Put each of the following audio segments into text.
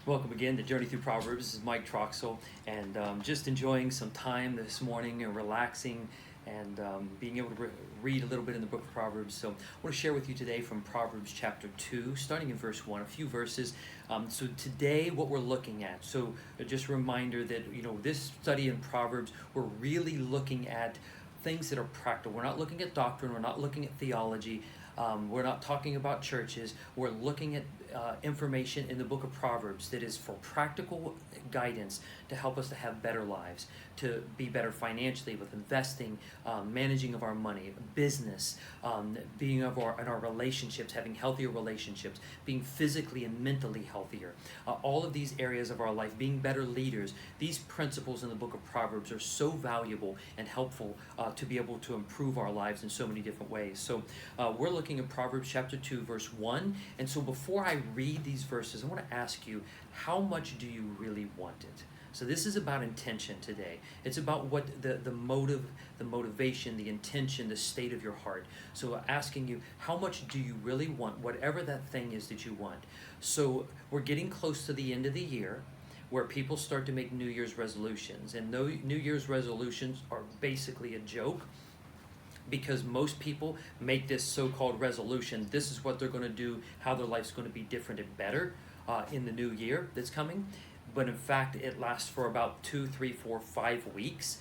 Welcome again to Journey Through Proverbs. This is Mike Troxel, and just enjoying some time this morning and relaxing and being able to read a little bit in the book of Proverbs. So I want to share with you today from Proverbs chapter 2, starting in verse 1, a few verses. So today what we're looking at, so just a reminder that, this study in Proverbs, we're really looking at things that are practical. We're not looking at doctrine. We're not looking at theology. We're not talking about churches. We're looking at information in the book of Proverbs that is for practical guidance to help us to have better lives, to be better financially with investing, managing of our money, business, being in our relationships, having healthier relationships, being physically and mentally healthier. All of these areas of our life, being better leaders. These principles in the book of Proverbs are so valuable and helpful to be able to improve our lives in so many different ways. So we're looking at Proverbs chapter 2, verse 1. And so before I read these verses, I want to ask you, how much do you really want it? So this is about intention today. It's about what the motive, the motivation, the intention, the state of your heart. So asking you, how much do you really want, whatever that thing is that you want? So we're getting close to the end of the year, where people start to make New Year's resolutions. And New Year's resolutions are basically a joke, because most people make this so-called resolution. This is what they're going to do, how their life's going to be different and better in the new year that's coming. But in fact, it lasts for about 2, 3, 4, 5 weeks,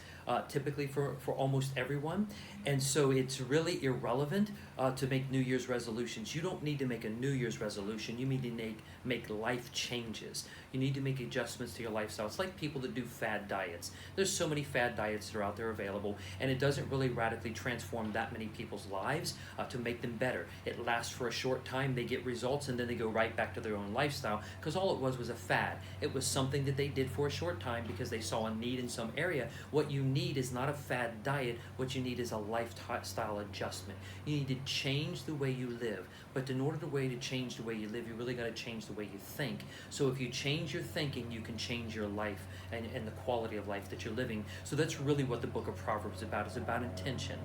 typically for almost everyone. And so it's really irrelevant to make New Year's resolutions. You don't need to make a New Year's resolution. You need to make life changes. You need to make adjustments to your lifestyle. It's like people that do fad diets. There's so many fad diets that are out there available, and it doesn't really radically transform that many people's lives to make them better. It lasts for a short time, they get results, and then they go right back to their own lifestyle, because all it was a fad. It was something that they did for a short time because they saw a need in some area. What you need is not a fad diet. What you need is a lifestyle adjustment. You need to change the way you live. But in order to change the way you live, you really got to change the way you think. So if you change your thinking, you can change your life and the quality of life that you're living. So that's really what the book of Proverbs is about. It's about intention.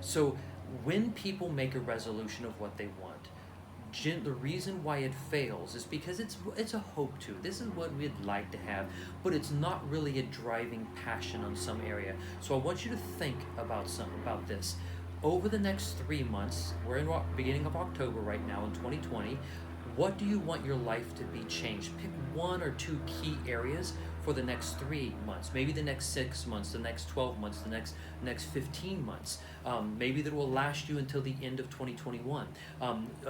So when people make a resolution of what they want, the reason why it fails is because it's a hope to. This is what we'd like to have, but it's not really a driving passion on some area. So I want you to think about this. Over the next 3 months, we're in beginning of October right now in 2020, what do you want your life to be changed? Pick 1 or 2 key areas for the next 3 months, maybe the next 6 months, the next 12 months, the next 15 months. Maybe that will last you until the end of 2021.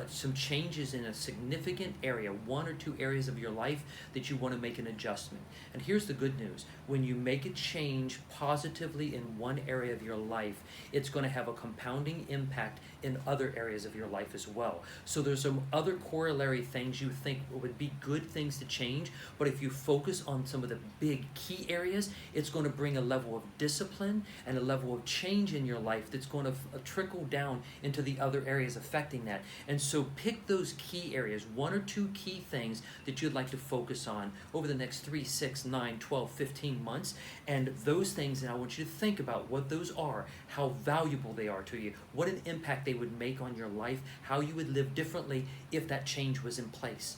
Some changes in a significant area, 1 or 2 areas of your life that you want to make an adjustment. And here's the good news. When you make a change positively in one area of your life, it's going to have a compounding impact in other areas of your life as well. So there's some other corollary things you think would be good things to change, but if you focus on some of the big key areas, it's going to bring a level of discipline and a level of change in your life that's going to trickle down into the other areas affecting that. And so pick those key areas, 1 or 2 key things that you'd like to focus on over the next 3, 6, 9, 12, 15 months. And those things, and I want you to think about what those are, how valuable they are to you, what an impact they would make on your life, how you would live differently if that change was in place.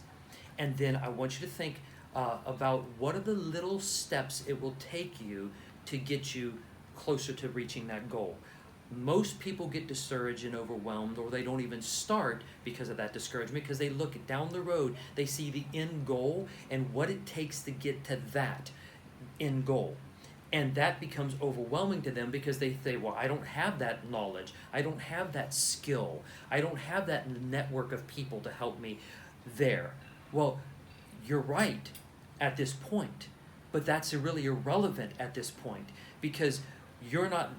And then I want you to think about what are the little steps it will take you to get you closer to reaching that goal. Most people get discouraged and overwhelmed, or they don't even start because of that discouragement, because they look down the road, they see the end goal and what it takes to get to that end goal. And that becomes overwhelming to them because they say, well, I don't have that knowledge. I don't have that skill. I don't have that network of people to help me there. Well, you're right at this point, but that's really irrelevant at this point, because you're not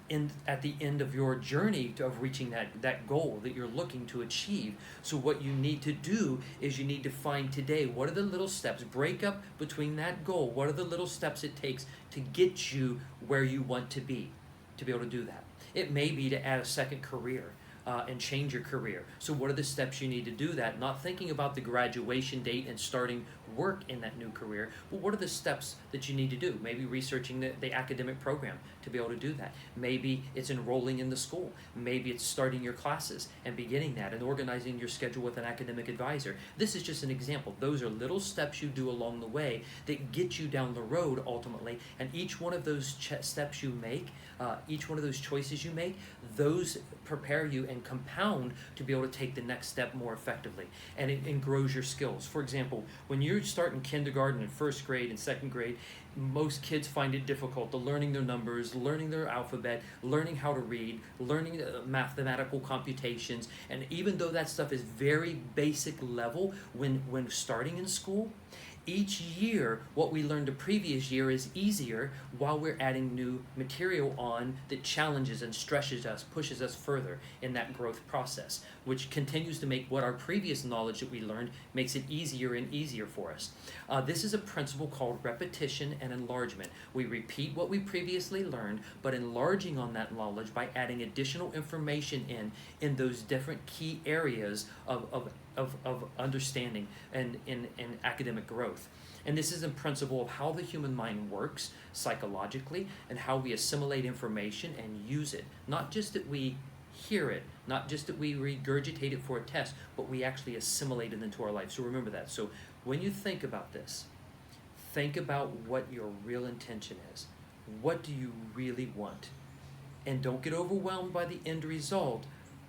at the end of your journey of reaching that goal that you're looking to achieve. So what you need to do is you need to find today, what are the little steps, break up between that goal, what are the little steps it takes to get you where you want to be able to do that. It may be to add a second career. And change your career. So what are the steps you need to do that? Not thinking about the graduation date and starting work in that new career, well, what are the steps that you need to do? Maybe researching the academic program to be able to do that. Maybe it's enrolling in the school. Maybe it's starting your classes and beginning that and organizing your schedule with an academic advisor. This is just an example. Those are little steps you do along the way that get you down the road ultimately, and each one of those steps you make, each one of those choices you make, those prepare you and compound to be able to take the next step more effectively, and it grows your skills. For example, when you start in kindergarten and first grade and second grade, most kids find it difficult to learning their numbers, learning their alphabet, learning how to read, learning mathematical computations, and even though that stuff is very basic level when starting in school, each year, what we learned the previous year is easier while we're adding new material on that challenges and stretches us, pushes us further in that growth process, which continues to make what our previous knowledge that we learned makes it easier and easier for us. This is a principle called repetition and enlargement. We repeat what we previously learned, but enlarging on that knowledge by adding additional information in those different key areas of understanding and in academic growth. And this is a principle of how the human mind works psychologically and how we assimilate information and use it. Not just that we hear it, not just that we regurgitate it for a test, but we actually assimilate it into our life. So remember that. So when you think about this, think about what your real intention is. What do you really want? And don't get overwhelmed by the end result,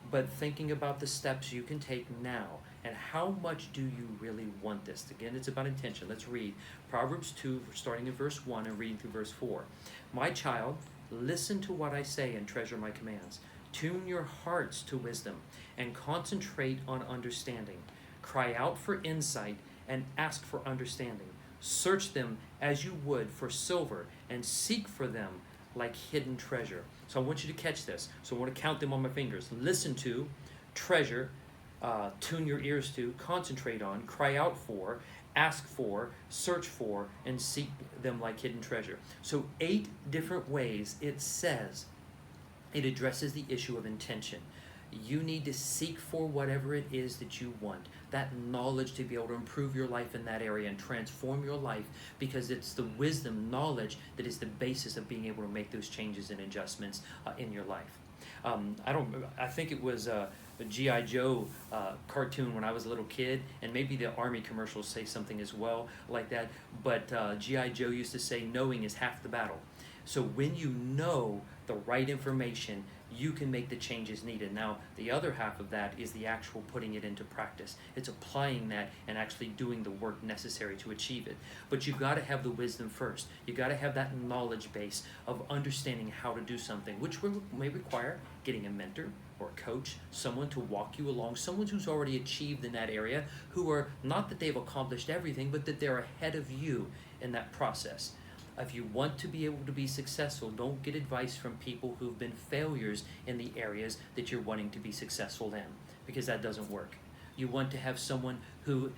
but thinking about the steps you can take now. And how much do you really want this? Again, it's about intention. Let's read Proverbs 2, starting in verse 1 and reading through verse 4. My child, listen to what I say and treasure my commands. Tune your hearts to wisdom and concentrate on understanding. Cry out for insight and ask for understanding. Search them as you would for silver and seek for them like hidden treasure. So I want you to catch this. So I want to count them on my fingers. Listen to, treasure, tune your ears to, concentrate on, cry out for, ask for, search for, and seek them like hidden treasure. So 8 different ways it says it addresses the issue of intention. You need to seek for whatever it is that you want, that knowledge to be able to improve your life in that area and transform your life, because it's the wisdom, knowledge that is the basis of being able to make those changes and adjustments in your life. I think it was a G.I. Joe cartoon when I was a little kid, and maybe the Army commercials say something as well like that, but G.I. Joe used to say, knowing is half the battle. So when you know the right information, you can make the changes needed. Now, the other half of that is the actual putting it into practice. It's applying that and actually doing the work necessary to achieve it. But you've got to have the wisdom first. You've got to have that knowledge base of understanding how to do something, which may require getting a mentor or a coach, someone to walk you along, someone who's already achieved in that area, who are not that they've accomplished everything, but that they're ahead of you in that process. If you want to be able to be successful, don't get advice from people who've been failures in the areas that you're wanting to be successful in, because that doesn't work. You want to have someone who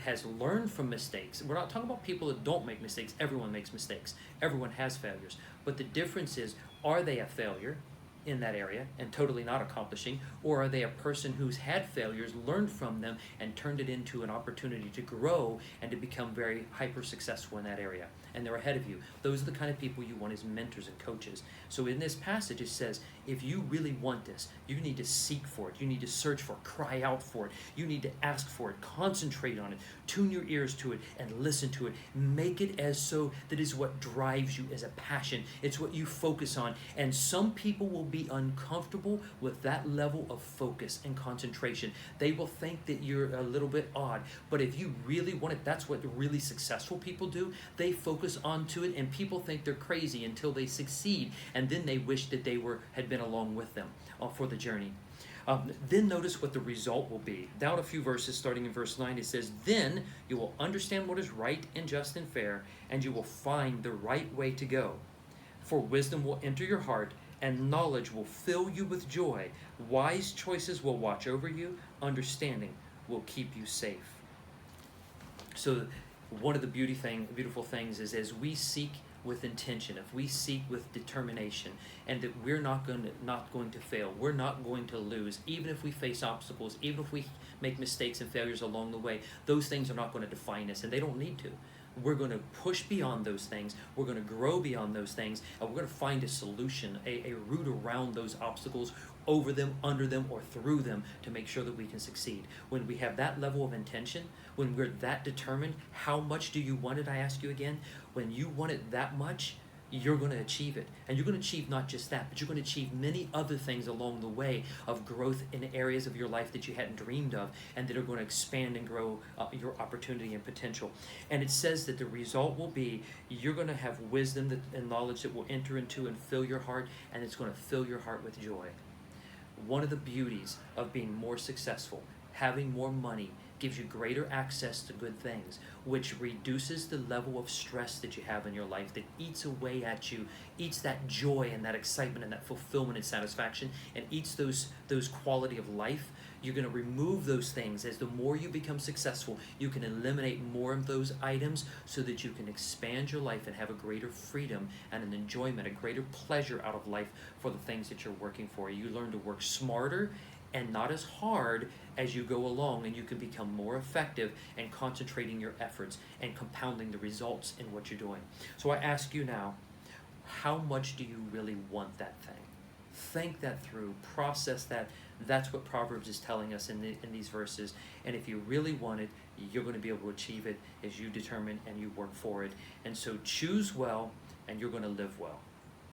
has learned from mistakes. We're not talking about people that don't make mistakes. Everyone makes mistakes. Everyone has failures. But the difference is, are they a failure in that area and totally not accomplishing, or are they a person who's had failures, learned from them, and turned it into an opportunity to grow and to become very hyper successful in that area, and they're ahead of you? Those are the kind of people you want as mentors and coaches. So in this passage it says, if you really want this, you need to seek for it, you need to search for it, cry out for it, you need to ask for it, concentrate on it, tune your ears to it, and listen to it. Make it as so that is what drives you as a passion. It's what you focus on. And some people will be uncomfortable with that level of focus and concentration. They will think that you're a little bit odd. But if you really want it, that's what really successful people do. They focus onto it, and people think they're crazy until they succeed, and then they wish that they had been along with them for the journey. Then notice what the result will be. Down a few verses, starting in verse 9, it says, then you will understand what is right and just and fair, and you will find the right way to go. For wisdom will enter your heart, and knowledge will fill you with joy. Wise choices will watch over you. Understanding will keep you safe. So one of the beautiful things is, as we seek with intention, if we seek with determination, and that we're not going to fail, we're not going to lose, even if we face obstacles, even if we make mistakes and failures along the way. Those things are not going to define us, and they don't need to. We're going to push beyond those things. We're going to grow beyond those things, and we're going to find a solution, a route around those obstacles, over them, under them, or through them, to make sure that we can succeed. When we have that level of intention, when we're that determined, how much do you want it, I ask you again? When you want it that much, you're going to achieve it. And you're going to achieve not just that, but you're going to achieve many other things along the way of growth in areas of your life that you hadn't dreamed of, and that are going to expand and grow your opportunity and potential. And it says that the result will be you're going to have wisdom and knowledge that will enter into and fill your heart, and it's going to fill your heart with joy. One of the beauties of being more successful, having more money, gives you greater access to good things, which reduces the level of stress that you have in your life, that eats away at you, eats that joy and that excitement and that fulfillment and satisfaction, and eats those quality of life. You're going to remove those things. As the more you become successful, you can eliminate more of those items so that you can expand your life and have a greater freedom and an enjoyment, a greater pleasure out of life for the things that you're working for. You learn to work smarter and not as hard as you go along, and you can become more effective and concentrating your efforts and compounding the results in what you're doing. So I ask you now, how much do you really want that thing? Think that through, process that. That's what Proverbs is telling us in these verses. And if you really want it, you're going to be able to achieve it as you determine and you work for it. And so choose well, and you're going to live well.